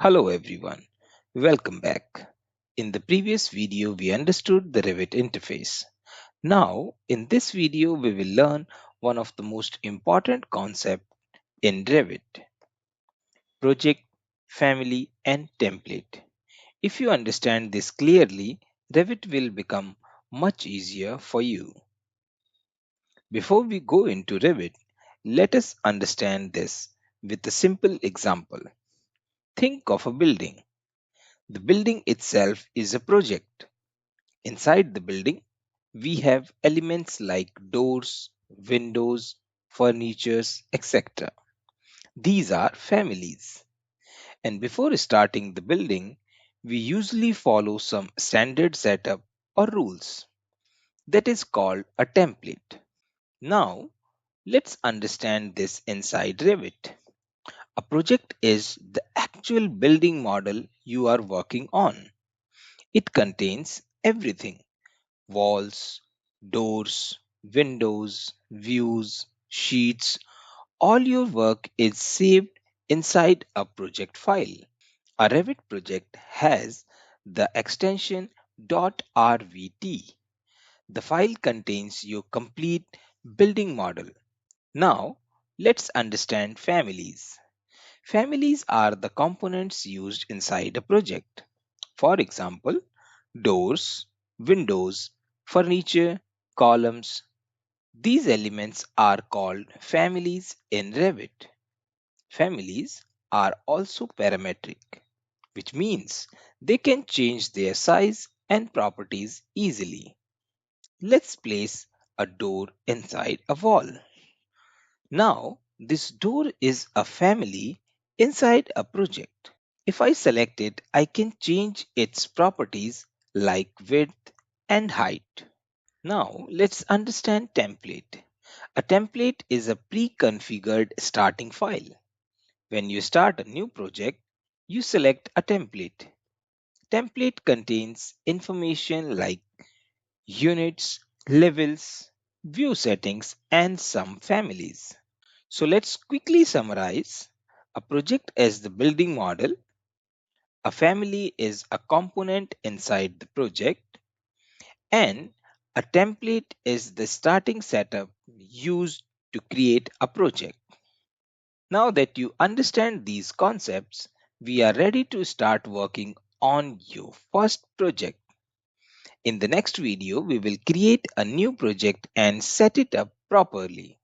Hello everyone, welcome back. In the previous video, we understood the Revit interface. Now, in this video, we will learn one of the most important concepts in Revit: project, family, and template. If you understand this clearly, Revit will become much easier for you. Before we go into Revit, let us understand this with a simple example. Think of a building. The building itself is a project. Inside the building, we have elements like doors, windows, furnitures, etc. These are families. And before starting the building, we usually follow some standard setup or rules. That is called a template. Now, let's understand this inside Revit. A project is the actual building model you are working on. It contains everything: walls, doors, windows, views, sheets. All your work is saved inside a project file. A Revit project has the extension .rvt. The file contains your complete building model. Now, let's understand families. Families are the components used inside a project. For example, doors, windows, furniture, columns. These elements are called families in Revit. Families are also parametric, which means they can change their size and properties easily. Let's place a door inside a wall. Now, this door is a family inside a project. If I select it, I can change its properties like width and height. Now, let's understand template. A template is a pre-configured starting file. When you start a new project, you select a template. Template contains information like units, levels, view settings, and some families. So let's quickly summarize. A project is the building model. A family is a component inside the project, and a template is the starting setup used to create a project. Now that you understand these concepts, we are ready to start working on your first project. In the next video, we will create a new project and set it up properly.